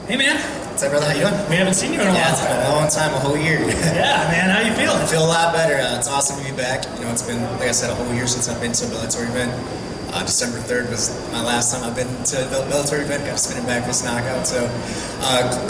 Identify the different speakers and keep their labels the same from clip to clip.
Speaker 1: Hey man.
Speaker 2: What's up, brother? How you doing?
Speaker 1: We haven't seen you in a while.
Speaker 2: Yeah, it's been a long time, a whole year.
Speaker 1: Yeah, man. How you feeling?
Speaker 2: I feel a lot better. It's awesome to be back. You know, it's been, like I said, a whole year since I've been to a Bellator event. December 3rd was my last time I've been to a Bellator event. Got spinning back this knockout, so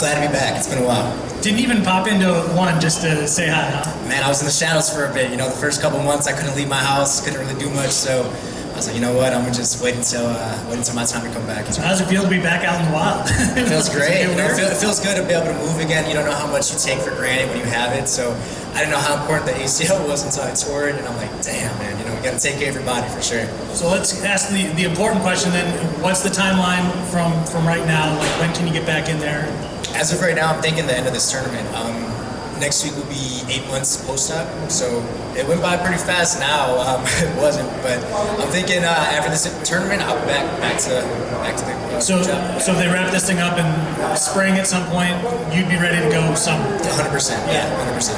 Speaker 2: glad to be back. It's been a while.
Speaker 1: Didn't even pop into one just to say hi, huh?
Speaker 2: Man, I was in the shadows for a bit. You know, the first couple months I couldn't leave my house, couldn't really do much, so I was like, you know what, I'm gonna just wait until my time to come back.
Speaker 1: So how's it feel to be back out in the wild?
Speaker 2: It feels great. You know, it feels good to be able to move again. You don't know how much you take for granted when you have it. So I didn't know how important the ACL was until I tore it, and I'm like, damn, man, you know, we got to take care of your body for sure.
Speaker 1: So let's ask the important question then. What's the timeline from right now? Like, when can you get back in there?
Speaker 2: As of right now, I'm thinking the end of this tournament. Next week will be 8 months post-op, so it went by pretty fast now. It wasn't, but I'm thinking after this tournament, I'll be back to the
Speaker 1: So if they wrap this thing up in spring at some point, you'd be ready to go summer?
Speaker 2: 100%, yeah, 100%.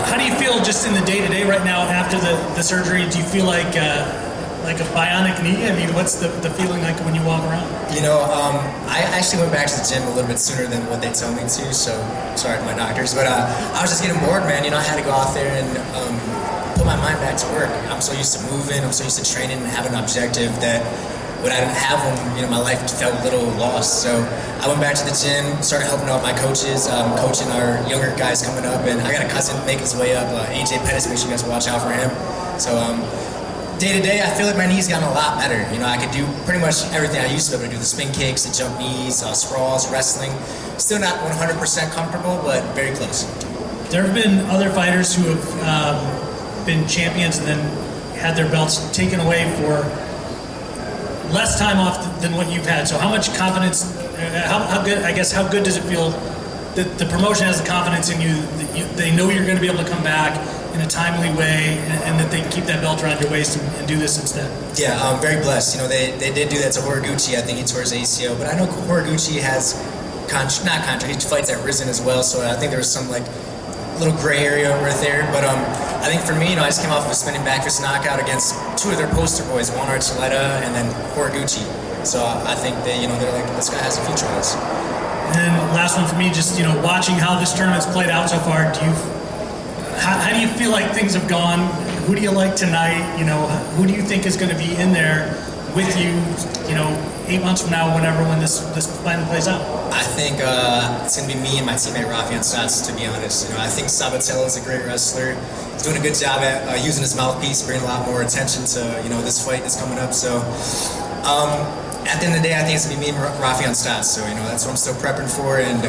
Speaker 1: How do you feel just in the day-to-day right now after the surgery? Do you feel like a bionic knee? I mean, what's the feeling like when you walk around?
Speaker 2: You know, I actually went back to the gym a little bit sooner than what they told me to, so sorry to my doctors, but I was just getting bored, man. You know, I had to go out there and put my mind back to work. I'm so used to moving, I'm so used to training and having an objective that when I didn't have one, you know, my life felt a little lost. So I went back to the gym, started helping out my coaches, coaching our younger guys coming up, and I got a cousin making his way up, Pettis, make sure you guys watch out for him. So day to day, I feel like my knee's gotten a lot better. You know, I could do pretty much everything I used to be able to do: the spin kicks, the jump knees, sprawls, wrestling. Still not 100% comfortable, but very close.
Speaker 1: There have been other fighters who have been champions and then had their belts taken away for less time off than what you've had. So how much confidence, how good does it feel that the promotion has the confidence in you, that they know you're going to be able to come back in a timely way, and that they can keep that belt around your waist and do this instead?
Speaker 2: Yeah, I'm very blessed. You know, they did do that to Horiguchi. I think he tore his ACL, but I know Horiguchi has he fights at Risen as well, so I think there was some like little gray area right there. But I think for me, you know, I just came off of a spinning back fist knockout against two of their poster boys, Juan Archuleta and then Horiguchi. So I think that, you know, they're like, this guy has a future on us.
Speaker 1: And then last one for me, just, you know, watching how this tournament's played out so far, how do you feel like things have gone? Who do you like tonight? You know, who do you think is going to be in there with you, you know, 8 months from now, when this finally plays out?
Speaker 2: I think it's going to be me and my teammate Rafian Stats, to be honest. You know, I think Sabatello is a great wrestler. He's doing a good job at using his mouthpiece, bringing a lot more attention to, you know, this fight that's coming up. So at the end of the day, I think it's going to be me and Rafian Stats. So, you know, that's what I'm still prepping for, and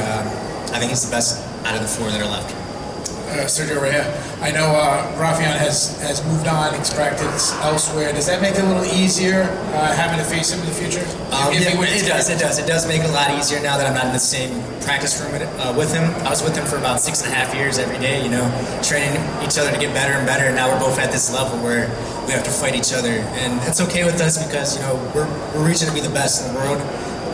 Speaker 2: I think he's the best out of the four that are left.
Speaker 3: Sergio right here. I know Rafian has moved on, he's practiced elsewhere. Does that make it a little easier having to face him in the future?
Speaker 2: It does. It does make it a lot easier now that I'm not in the same practice room with him. I was with him for about 6.5 years every day, you know, training each other to get better and better, and now we're both at this level where we have to fight each other. And it's okay with us because, you know, we're reaching to be the best in the world.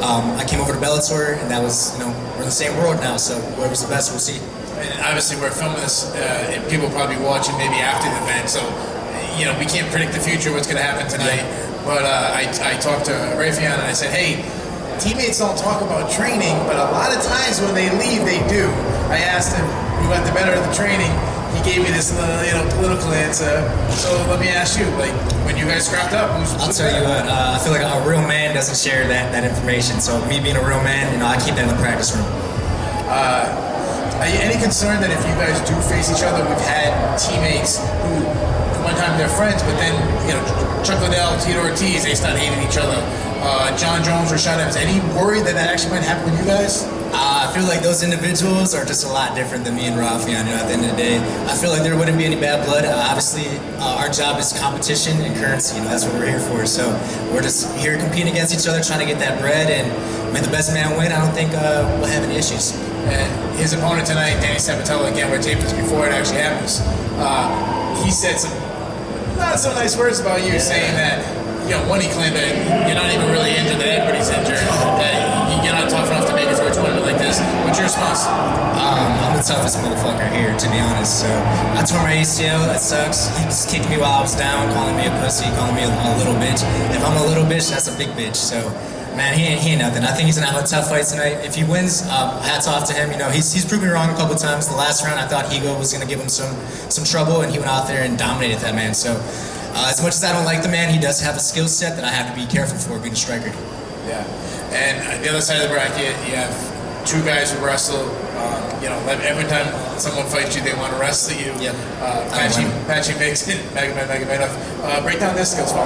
Speaker 2: I came over to Bellator, and that was, you know, we're in the same world now, so whoever's the best, we'll see.
Speaker 3: And obviously, we're filming this, and people will probably be watching maybe after the event, so, you know, we can't predict the future, what's going to happen tonight. Yeah. But I talked to Rafian, and I said, hey, teammates don't talk about training, but a lot of times when they leave, they do. I asked him, who got the better of the training? He gave me this, you know, political answer. So let me ask you, like, when you guys scrapped up,
Speaker 2: I'll tell you what, I feel like a real man doesn't share that information. So me being a real man, you know, I keep that in the practice room.
Speaker 3: Are you any concerned that if you guys do face each other, we've had teammates who, at one time they're friends, but then, you know, Chuck Liddell, Tito Ortiz, they start hating each other. John Jones, Rashad Evans, any worry that actually might happen with you guys?
Speaker 2: I feel like those individuals are just a lot different than me and Rafian. You know, at the end of the day, I feel like there wouldn't be any bad blood. Obviously, our job is competition and currency. You know, that's what we're here for. So we're just here competing against each other, trying to get that bread, and may the best man win. I don't think we'll have any issues.
Speaker 3: And his opponent tonight, Danny Sabatello, again, we're taping this before it actually happens. He said some not so nice words about you, saying that, you know, one, he claimed that you're not even really injured, that everybody's injured, that you're not tough enough to make it through a tournament like this. What's your response?
Speaker 2: I'm the toughest motherfucker here, to be honest. So I tore my ACL, that sucks. He just kicked me while I was down, calling me a pussy, calling me a little bitch. If I'm a little bitch, that's a big bitch. So Man, he ain't nothing. I think he's gonna have a tough fight tonight. If he wins, hats off to him. You know, he's proven me wrong a couple times. The last round, I thought Higo was gonna give him some trouble, and he went out there and dominated that man. So, as much as I don't like the man, he does have a skill set that I have to be careful for being a striker.
Speaker 3: Yeah, and the other side of the bracket, you have two guys who wrestle. You know, every time someone fights you, they want to wrestle you.
Speaker 2: Yep.
Speaker 3: Patchy Mixon, Magomedov. Break down their skills for me.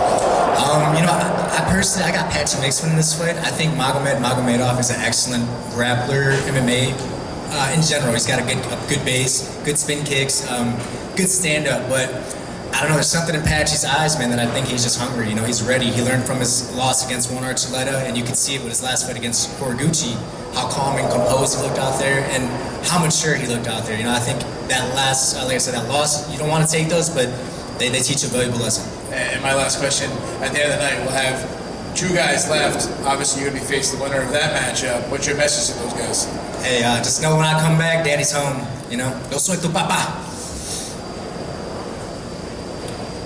Speaker 2: You know, I personally, I got Patchy Mixon in this fight. I think Magomedov is an excellent grappler, MMA. In general, he's got a good base, good spin kicks, good stand-up, but I don't know, there's something in Patchy's eyes, man, that I think he's just hungry. You know, he's ready. He learned from his loss against Juan Archuleta, and you can see it with his last fight against Horiguchi, how calm and composed he looked out there, and how mature he looked out there. You know, I think that last, like I said, that loss, you don't want to take those, but they teach a valuable lesson.
Speaker 3: And my last question, at the end of the night, we'll have two guys left. Obviously, you're going to be facing the winner of that matchup. What's your message to those guys?
Speaker 2: Hey, just know when I come back, Daddy's home. You know, yo soy tu papá.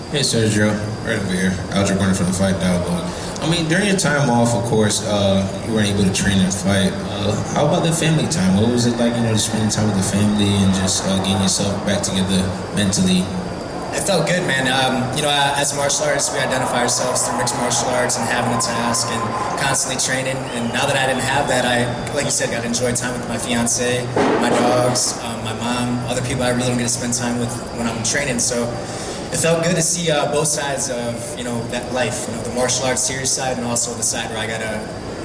Speaker 4: Hey Sergio, right over here. Aldrich running from the Fight Dialogue. I mean, during your time off, of course, you weren't able to train and fight. How about the family time? What was it like, you know, just spending time with the family and just getting yourself back together mentally?
Speaker 2: It felt good, man. You know, as martial artists, we identify ourselves through mixed martial arts and having a task and constantly training. And now that I didn't have that, I, like you said, got to enjoy time with my fiance, my dogs, my mom, other people I really don't get to spend time with when I'm training. So it felt good to see both sides of, you know, that life. You know, the martial arts serious side and also the side where I got to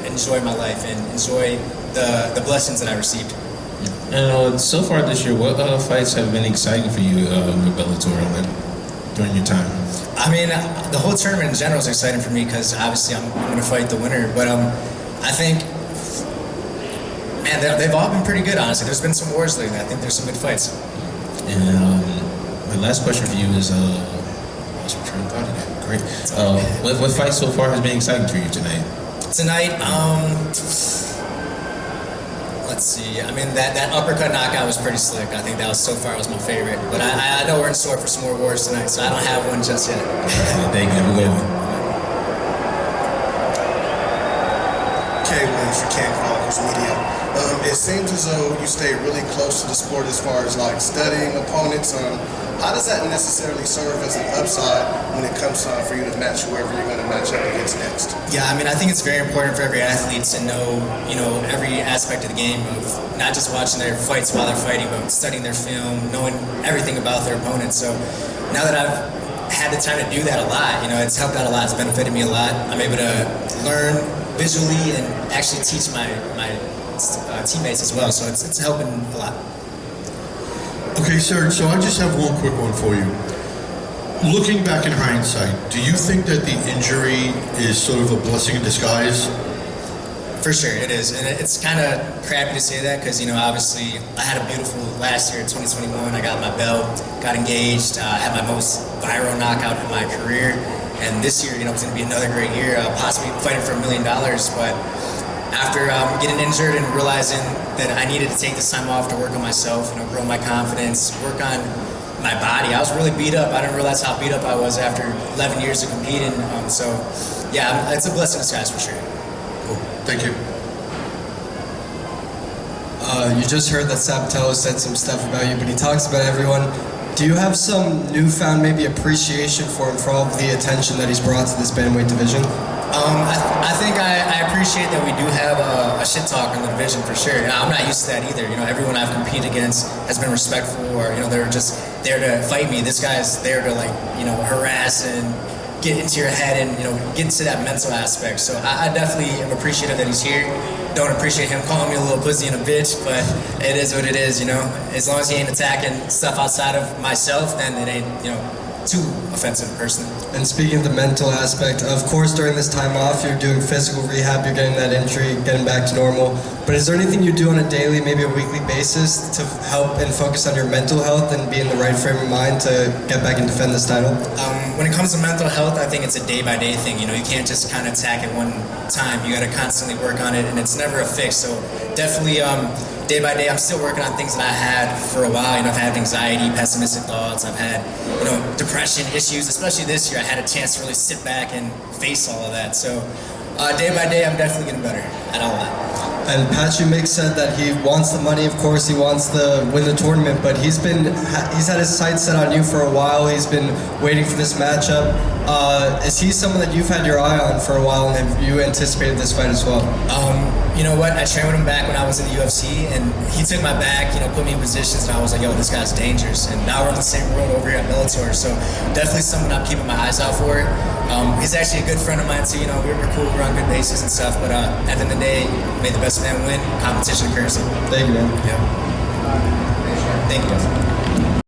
Speaker 2: enjoy my life and enjoy the blessings that I received.
Speaker 4: And so far this year, what fights have been exciting for you with Bellator during your time?
Speaker 2: I mean, the whole tournament in general is exciting for me because obviously I'm going to fight the winner. But I think, man, they've all been pretty good, honestly. There's been some wars lately. I think there's some good fights.
Speaker 4: And my last question for you is, what's your train of thought again? Great. What fight so far has been exciting for you tonight?
Speaker 2: Tonight, let's see. I mean, that uppercut knockout was pretty slick. I think that was so far was my favorite. But I know we're in store for some more wars tonight, so I don't have one just yet.
Speaker 4: Thank you. We're going.
Speaker 5: Kay Williams for Can Chronicles Media. It seems as though you stay really close to the sport as far as like studying opponents. How does that necessarily serve as an upside when it comes time for you to match whoever you're going to match up against next?
Speaker 2: Yeah, I mean, I think it's very important for every athlete to know, you know, every aspect of the game of not just watching their fights while they're fighting, but studying their film, knowing everything about their opponent. So now that I've had the time to do that a lot, you know, it's helped out a lot. It's benefited me a lot. I'm able to learn visually and actually teach my teammates as well. So it's helping a lot.
Speaker 6: Okay, sir, so I just have one quick one for you. Looking back in hindsight, do you think that the injury is sort of a blessing in disguise?
Speaker 2: For sure, it is. And it's kind of crappy to say that because, you know, obviously I had a beautiful last year in 2021. I got my belt, got engaged, had my most viral knockout in my career. And this year, you know, it's going to be another great year, possibly fighting for $1 million. But after getting injured and realizing that I needed to take this time off to work on myself, you know, grow my confidence, work on my body. I was really beat up. I didn't realize how beat up I was after 11 years of competing. So, yeah, it's a blessing in disguise for sure.
Speaker 6: Cool. Thank you.
Speaker 7: You just heard that Sabatello said some stuff about you, but he talks about everyone. Do you have some newfound maybe appreciation for him for all of the attention that he's brought to this bantamweight division?
Speaker 2: I think I appreciate that we do have a shit talk in the division for sure. I'm not used to that either. You know, everyone I've competed against has been respectful, or you know, they're just there to fight me. This guy's there to like, you know, harass and get into your head and, you know, get into that mental aspect. So I definitely am appreciative that he's here. Don't appreciate him calling me a little pussy and a bitch, but it is what it is. You know, as long as he ain't attacking stuff outside of myself, then it ain't, you know, too offensive person.
Speaker 7: And speaking of the mental aspect, of course during this time off you're doing physical rehab, you're getting that injury, getting back to normal, but is there anything you do on a daily, maybe a weekly basis to help and focus on your mental health and be in the right frame of mind to get back and defend this title?
Speaker 2: When it comes to mental health, I think it's a day-by-day thing. You know, you can't just kind of attack it one time. You got to constantly work on it, and it's never a fix. So definitely day by day, I'm still working on things that I had for a while. You know, I've had anxiety, pessimistic thoughts. I've had, you know, depression issues. Especially this year, I had a chance to really sit back and face all of that. So Day by day, I'm definitely getting better at all that.
Speaker 7: And Patrick Mick said that he wants the money. Of course, he wants to win the tournament, but he's had his sights set on you for a while. He's been waiting for this matchup. Is he someone that you've had your eye on for a while, and have you anticipated this fight as well?
Speaker 2: You know what? I trained with him back when I was in the UFC, and he took my back, put me in positions, and I was like, yo, this guy's dangerous. And now we're on the same road over here at Bellator, so definitely someone I'm keeping my eyes out for. He's actually a good friend of mine too. We're cool, we're on good bases and stuff. But at the end of the day, may the best man win. Competition occurs.
Speaker 7: Thank you, man.
Speaker 2: Yeah. Thank you.